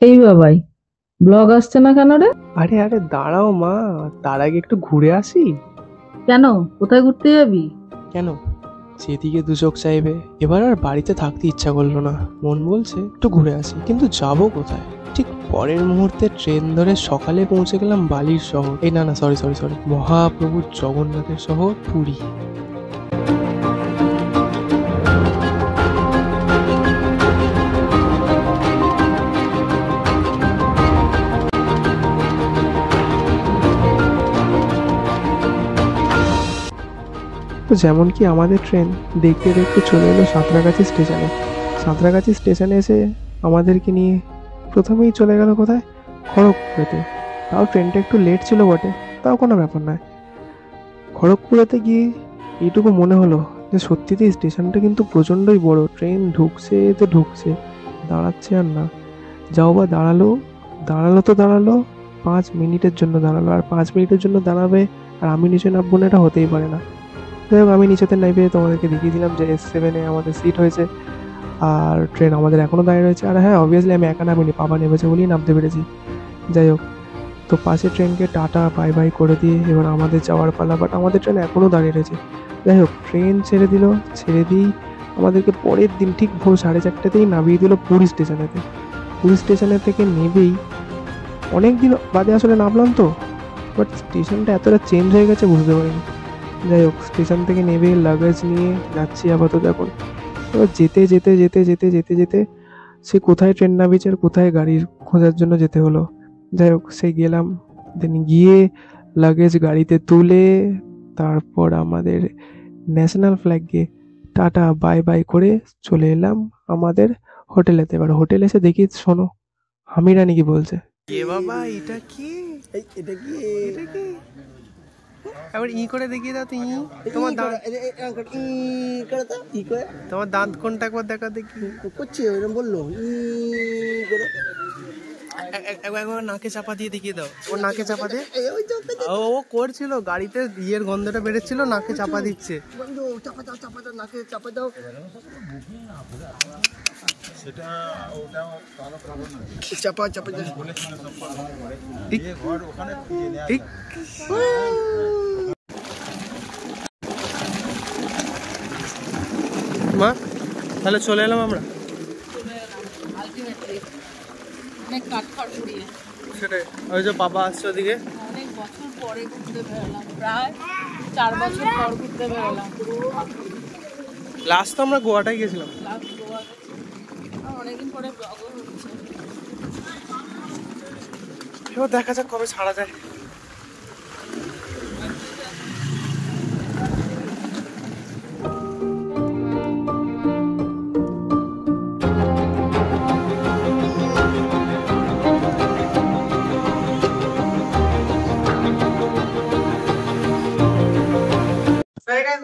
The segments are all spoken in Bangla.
এই বাবাই, ব্লগ আসছে না কেন রে? আরে আরে দাঁড়াও মা, তার আগে একটু ঘুরে আসি। কেন? কোথায় ঘুরতে যাবি? কেন? যেদিকে দু চোখ চাইবে। এবার আর বাড়িতে থাকতে ইচ্ছা করলো না, মন বলছে একটু ঘুরে আসি, কিন্তু যাবো কোথায়? ঠিক পরের মুহূর্তে ট্রেন ধরে সকালে পৌঁছে গেলাম বালির শহর, এই না না সরি সরি সরি, মহাপ্রভু জগন্নাথের শহর পুরী। তো যেমন কি আমাদের ট্রেন দেখতে দেখতে চলে এলো সাঁতরাগাছি স্টেশনে। সাঁতরাগাছি স্টেশনে এসে আমাদেরকে নিয়ে প্রথমেই চলে গেল কোথায়? খড়গপুরেতে। তাও ট্রেনটা একটু লেট ছিল বটে, তাও কোনো ব্যাপার নয়। খড়গপুরেতে গিয়ে এইটুকু মনে হলো যে সত্যিতেই স্টেশনটা কিন্তু প্রচণ্ডই বড়। ট্রেন ঢুকছে তো ঢুকছে, দাঁড়াচ্ছে আর না। যাও বা দাঁড়ালো, দাঁড়ালো তো দাঁড়ালো, 5 মিনিটের জন্য দাঁড়ালো। আর 5 মিনিটের জন্য দাঁড়াবে আর আমি নিচে নামবো না, এটা হতেই পারে না। যাই হোক, আমি নিচেতে নেমে তোমাদেরকে দেখিয়ে দিলাম যে S7-এ আমাদের সিট হয়েছে। আর ট্রেন আমাদের এখনও দাঁড়িয়ে রয়েছে। আর হ্যাঁ, অবভিয়াসলি আমি একা নামিনি, বাবা নেমেছে বলেই নামতে পেরেছি। যাই হোক, তো পাশে ট্রেনকে টাটা বাই বাই করে দিয়ে এবার আমাদের যাওয়ার পালা, বাট আমাদের ট্রেন এখনও দাঁড়িয়ে রয়েছে। যাই হোক, ট্রেন ছেড়ে দিল। ছেড়ে দিই আমাদেরকে পরের দিন ঠিক ভোর 4:30তেই নামিয়ে দিল পুরী স্টেশনেতে। পুরী স্টেশনে থেকে নেবেই অনেক দিন বাদে আসলে নামলাম তো, বাট স্টেশনটা এতটা চেঞ্জ হয়ে গেছে বুঝতে পারিনি। যাই হোক, স্টেশন থেকে নেবে লাগেজ নিয়ে যাচ্ছি আপাতত এখন। এবার যেতে যেতে যেতে যেতে যেতে যেতে সে কোথায় ট্রেন নামিয়েছে আর কোথায় গাড়ির খোঁজার জন্য যেতে হলো। যাই হোক, সে গেলাম, দেন গিয়ে লাগেজ গাড়িতে তুলে তারপর আমাদের ন্যাশনাল ফ্ল্যাগকে টাটা বাই বাই করে চলে এলাম আমাদের হোটেলেতে। এবার হোটেলে এসে দেখি, শোনো হামিরা নাকি বলছে, এ বাবা এটা কি, এটা কি, এটা কি, এবার ই করে দেখিয়ে দাও তো। ই তোমার দাঁত, তোমার দাঁত কোনটা একবার দেখা দেখি। করছে ওরকম বললো, একবার নাকে চাপা দিয়ে দেখিয়ে দাও। ওর নাকে চাপা দিয়ে, ও করছিল গাড়িতে, ইয়ের গন্ধটা বেরোচ্ছিল, নাকে চাপা দিচ্ছে। চাপা দাও চাপা দাও, নাকে চাপা দাও। সেটা ওটা ভালো খাবার না, চাপা চাপা দাও। ঠিক ঠিক। মা, তাহলে চলে এলাম আমরা। সেটাই, ওই যে বাবা আসছে ওদিকে। অনেক বছর পরে ঘুরতে বেরোলাম, প্রায় 4 বছর পর ঘুরতে বেরোলাম। লাস্ট তো আমরা গোয়াটাই গেছিলাম। অনেকদিন পরে ব্লগও হচ্ছে। এবার দেখা যাক কবে ছাড়া যায়।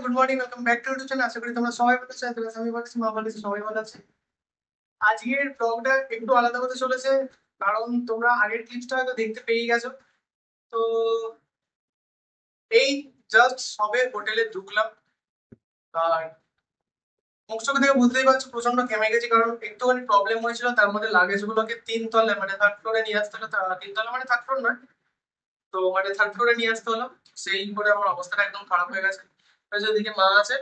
Good morning, welcome back to YouTube channel. আশা করি তোমরা সবাই ভালো আছো। আমি বলছি মা বলেছি সবাই ভালো আছে। আজকের ব্লগটা একটু আলাদা হতে চলেছে, কারণ তোমরা আগের ক্লিপসটা হয়তো দেখতে পেয়ে গেছো। তো এই জাস্ট সবে হোটেলে ঢুকলাম, আর মুখ চোখে দেখে বুঝতেই পারছো প্রচন্ড ঘেমে গেছি, কারণ একটুখানি প্রবলেম হয়েছিল। তার মধ্যে লাগেজ গুলোকে 3 তলায় মানে থার্ড ফ্লোরে নিয়ে আসতে হলো। 3 তলা মানে থার্ড ফ্লোর নয়, তো মানে থার্ড ফ্লোরে নিয়ে আসতে হলো। সেই করে আমার অবস্থাটা একদম খারাপ হয়ে গেছে। যেদিকে মা আছে,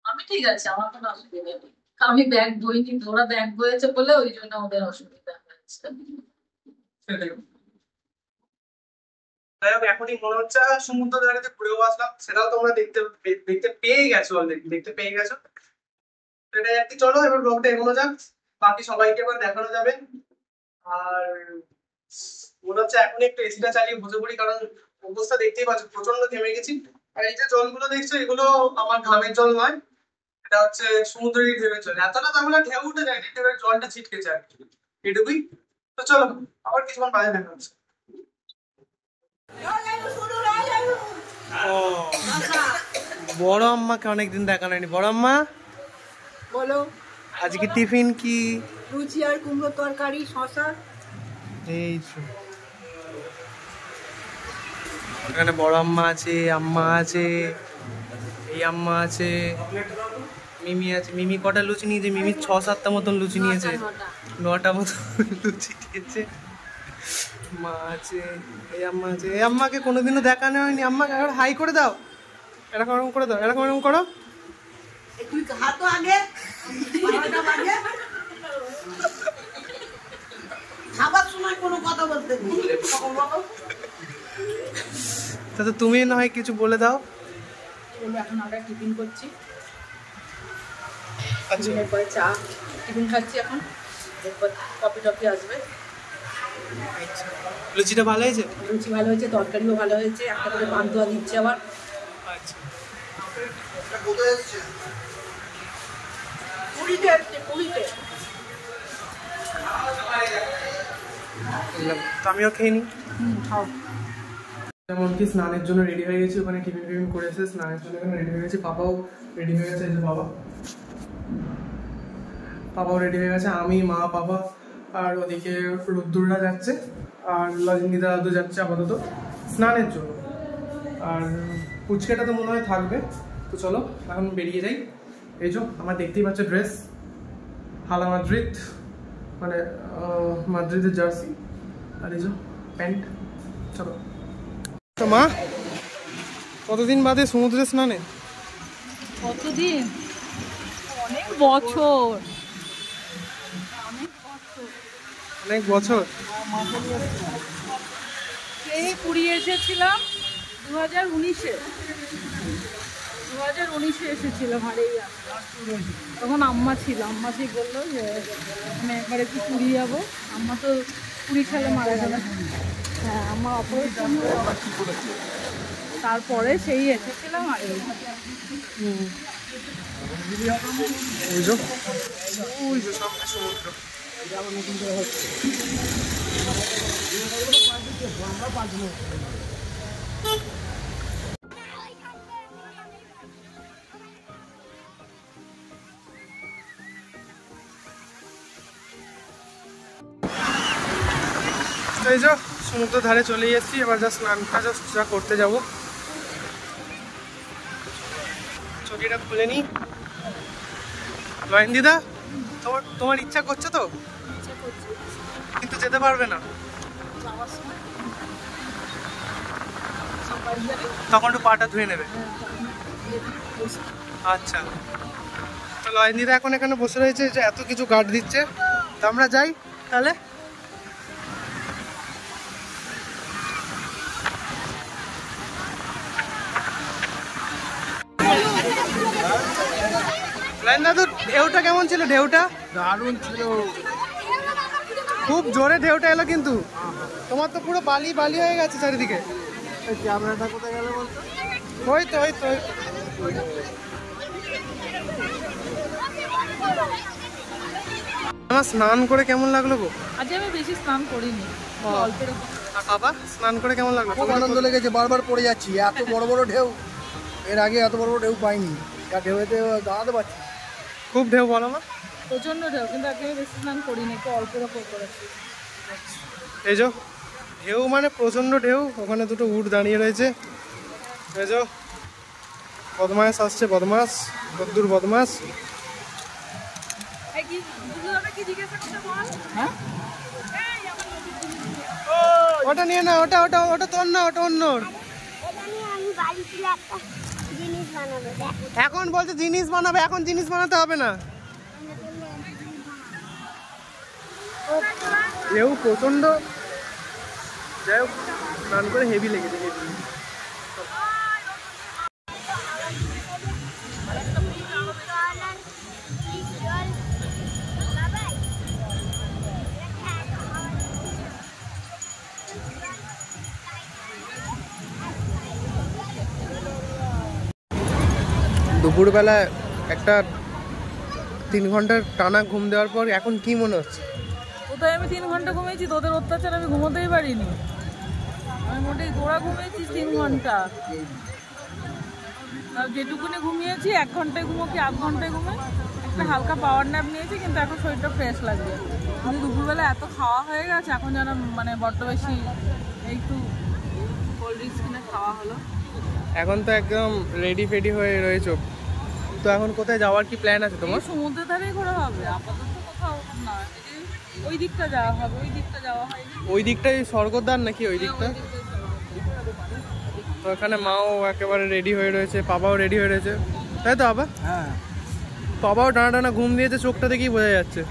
আমি ঠিক আছে, আমার কোনো অসুবিধা নেই। আমি ব্যাগ বইনি, ওরা ব্যাগ বয়েছে বলে ওই জন্য ওদের অসুবিধা হয়েছে। সেটাই। যাই হোক, এখনই মনে হচ্ছে সমুদ্র জায়গাতে ঘুরেও আসলাম, সেটাও তোমরা দেখতে দেখতে পেয়ে গেছো, অলরেডি দেখতে পেয়ে গেছো। সেটাই আর কি। চলো এবার ব্লগটা এগোনো যাক, বাকি সবাইকে এবার দেখানো যাবে। আর মনে হচ্ছে এখন একটু এসিটা চালিয়ে বসে পড়ি, কারণ অবস্থা দেখতেই পাচ্ছ প্রচন্ড ঘেমে গেছি। আর এই যে জলগুলো দেখছো, এগুলো আমার ঘামের জল নয়, এটা হচ্ছে সমুদ্রের ঢেউয়ের জল। এতটা তাহলে ঢেউ উঠে যায়, ঢেউয়ের জলটা ছিটকেছে আর কি, এটুকুই। তো চলো আবার কিছুক্ষণ বাদে দেখা হচ্ছে। ও, বড় আম্মাকে অনেকদিন দেখা হয়নি। বড় আম্মা বলো, আজকে টিফিন কি? লুচি আর কুমড়ো তরকারি, শশা। এই তো, এখানে বড় আম্মা আছে, আম্মা আছে, এই আম্মা আছে, মিমি আছে। মিমি কটা লুচি নিয়েছে? মিমি 6-7টা মতন লুচি নিয়েছে। 9টা মতন লুচি নিয়েছে। মা আছে, এই আম্মা আছে। এই আম্মাকে কোনোদিনও দেখানো হয়নি। আম্মাকে একবার হাই করে দাও, এরকম এরকম করে দাও, এরকম এরকম করো। তুই হাতো আগে খাবার সময় কোনো কথা বলতে নেই। তা তুমি না হয় কিছু বলে দাও। এখন আমরা টিফিন করছি, আচ্ছা, টিফিনের পরে চা, টিফিন খাচ্ছি এখন, এরপর কফি টফি আসবে। লুচিটা ভালো হয়েছে? লুচি ভালো হয়েছে, তরকারিও ভালো হয়েছে, একটা করে পান্তুয়া দিচ্ছে আবার। আচ্ছা, পুরীতে আসছে, পুরীতে। তো আমিও খেয়ে নিই। খাও। যেমন কি স্নানের জন্য রেডি হয়ে গেছি, ওখানে টিফিন টিফিন করে এসে স্নানের জন্য এখানে রেডি হয়ে গেছি। পাপাও রেডি হয়ে গেছে, এই যে পাপাও রেডি হয়ে গেছে। আমি, মা, পাপা আর ওদিকে রুদ্দুররা যাচ্ছে, আর লজেন্দিদা দাদু যাচ্ছে আপাতত স্নানের জন্য। আর পুচকেটা তো মনে হয় থাকবে। তো চলো এখন বেরিয়ে যাই। এই যে আমার দেখতেই পাচ্ছ ড্রেস, হালা মাদ্রিদ, মানে মাদ্রিদের জার্সি, আর এই যে প্যান্ট। চলো। তো মা, কতদিন বাদে সমুদ্রে স্নানে? কতদিন? অনেক বছর। অনেক বছর। সেই পুরী এসেছিলাম 2019-এ এসেছিলাম। আর এই তখন আম্মা ছিল, আম্মা সেই বললো যে আমি একবার একটু পুরী যাবো। আম্মা তো পুরী খেলে মারা গেল। হ্যাঁ, আমার অপারেশন, তারপরে সেই এসেছিলাম। আর এই সামনে সমুদ্র। এই যে সমুদ্র ধারে চলে এসেছি, এবার যা স্নানটা যা করতে যাব। চটিটা খুলে নি। লয়েন দিদা, তোমার ইচ্ছা করছে তো? কিন্তু যেতে পারবে না, তখন একটু পাটা ধুয়ে নেবে। আচ্ছা, তো লয়েন দিদা এখন এখানে বসে রয়েছে, যে এত কিছু গার্ড দিচ্ছে। তো আমরা যাই তাহলে। লাইন দাদু, ঢেউটা কেমন ছিল? ঢেউটা দারুণ ছিল, খুব জোরে ঢেউটা এলো, কিন্তু তোমার তো পুরো বালি বালি হয়ে গেছে চারিদিকে। ক্যামেরাটা কোথায় গেল বলতো? ওই তো আমার স্নান করে কেমন লাগলো গো? আজ আমি বেশি স্নান করিনি, অল্পের উপর। আর বাবা, স্নান করে কেমন লাগলো? খুব আনন্দ লেগেছে, বারবার পড়ে যাচ্ছি, এত বড় বড় ঢেউ, এর আগে এত বড় বড় ঢেউ পাইনি। ঢেউতে দাঁড়াতে পারছি। খুব ঢেউ বলো না? প্রচন্ড ঢেউ, কিন্তু আজকে আমি বেশি স্নান করিনি, একটু অল্পের উপর করেছি। এই যে ঢেউ মানে প্রচন্ড ঢেউ। ওখানে দুটো উট দাঁড়িয়ে রয়েছে। এই যে বদমাস আসছে, বদমাস, বদ্দুর বদমাস। হ্যাঁ, ওটা নিয়ে না, ওটা তোর না, ওটা অন্যর। এখন বলছে জিনিস বানাবে, এখন জিনিস বানাতে হবে না। ঢেউ প্রচন্ড। যাই হোক, স্নান করে হেভি লেগেছে, হেভি। দুপুরবেলা একটা 3 ঘন্টার টানা ঘুম দেওয়ার পর এখন কি মনে হচ্ছে? কোথায় আমি 3 ঘন্টা ঘুমিয়েছি? তোদের অত্যাচার আমি ঘুমোতেই পারিনি। আমি মোটেই তোরা ঘুমিয়েছিস 3 ঘন্টা, আর যেটুকুনি ঘুমিয়েছি 1 ঘন্টায় ঘুমো কি 8 ঘন্টায় ঘুমো। একটা হালকা পাওয়ার ন্যাপ নিয়েছি, কিন্তু এখন শরীরটা ফ্রেশ লাগবে। কিন্তু দুপুরবেলা এত খাওয়া হয়ে গেছে, এখন যেন মানে বড্ড বেশি একটু কোল্ড ড্রিঙ্কস কিনে খাওয়া হলো। এখন তো একদম রেডি ফেডি হয়ে রয়েছে, তো এখন কোথায় যাওয়ার কি প্ল্যান আছে তোমার? সমুদ্রের ধারেই ঘোরা হবে, আপাতত কোথাও না। ওই দিকটা যাওয়া হবে, ওই দিকটা যাওয়া হয়নি। ওই দিকটাই স্বর্গদ্বার নাকি ওই দিকটা? তো এখানে মাও একেবারে রেডি হয়ে রয়েছে, বাবাও রেডি হয়ে রয়েছে, তাই তো বাবা? হ্যাঁ বাবাও টানা টানা ঘুম দিয়েছে, চোখটা দেখেই বোঝা যাচ্ছে।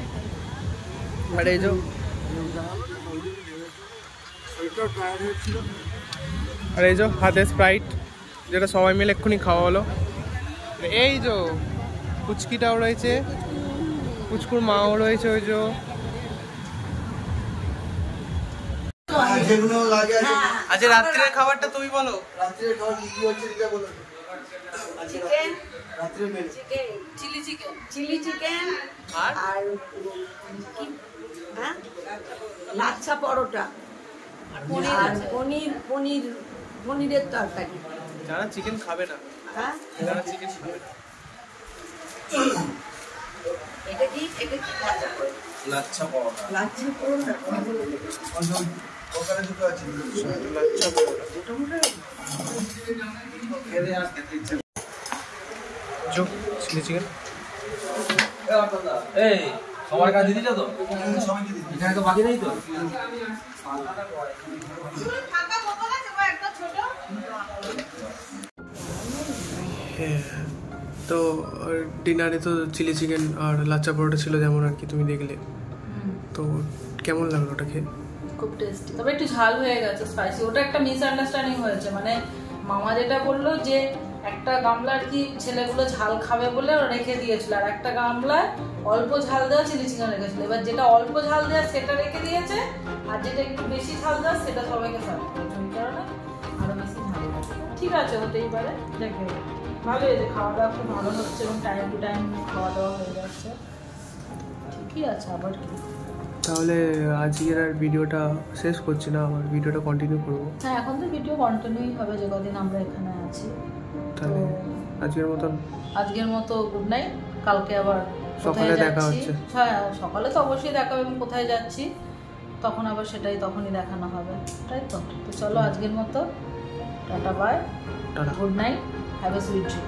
আর এই যে হাতে স্প্রাইট, যেটা সবাই মিলে এক্ষুনি খাওয়া হলো। এই যে পুচকিটাও রয়েছে, পুচকুর মাও রয়েছে। ওই যে যেগুলো লাগে আচ্ছা, রাত্রের খাবারটা তুমি বলো। রাত্রের খাবার কি কি হচ্ছে সেটা বলো। চিকেন, রাত্রের মেনু চিলি চিকেন আর আর কি, হ্যাঁ, লাচ্ছা পরোটা আর পনিরের তরকারি। যারা চিকেন খাবে না, হ্যাঁ, যারা চিকেন খাবে না। এটা কি লাচ্ছা পরোটা লাচ্ছা পরোটা। ওখানে দুটো আছে লাচ্ছা পরোটা। খেতে আর খেতে ইচ্ছে जो चिली चिकन এই সবার কাছে দিতে তো সবাইকে দিই। এখানে তো বাকি নেই তো তো ডিনারে তো চিলি চিকেন আর লাচ্চা পরোটা ছিল, যেমন আর কি তুমি দেখলে। তো কেমন লাগলো ওটা খেয়ে? খুব টেস্টি, তবে একটু ঝাল হয়ে গেছে, স্পাইসি। ওটা একটা মিসআন্ডারস্ট্যান্ডিং হয়েছে, মানে মামা যেটা বললো যে একটা গামলা আর কি ছেলেগুলো ঝাল খাবে বলে রেখে দিয়েছিল, আর একটা গামলায় অল্প ঝাল দেওয়া চিলি চিকেন রেখেছিল। এবার যেটা অল্প ঝাল দেওয়া সেটা রেখে দিয়েছে, আর যেটা একটু বেশি ঝাল দেওয়া সেটা সবাইকে সার্ভ করেছে। ওই কারণে আরো বেশি ঝাল হয়েছে। ঠিক আছে, হতেই পারে। দেখে ভালো হয়েছে, খাওয়া দাওয়া খুব ভালো হচ্ছে এবং টাইম টু টাইম খাওয়া দাওয়া হয়ে যাচ্ছে। ঠিকই আছে, আবার কি। তাহলে আজকের আর ভিডিওটা শেষ করছি না, আমার ভিডিওটা কন্টিনিউ করবো। হ্যাঁ, এখন তো ভিডিও কন্টিনিউই হবে যে কদিন আমরা এখানে আছি। তাহলে আজকের মতো গুড নাইট। কালকে আবার সকালে দেখা হচ্ছে। হ্যাঁ, সকালে তো অবশ্যই দেখা হবে, কোথায় যাচ্ছি তখন আবার সেটাই তখনই দেখানো হবে, তাই তো। তো চলো আজকের মতো tata, bye, tata. Good night, have a sweet dream.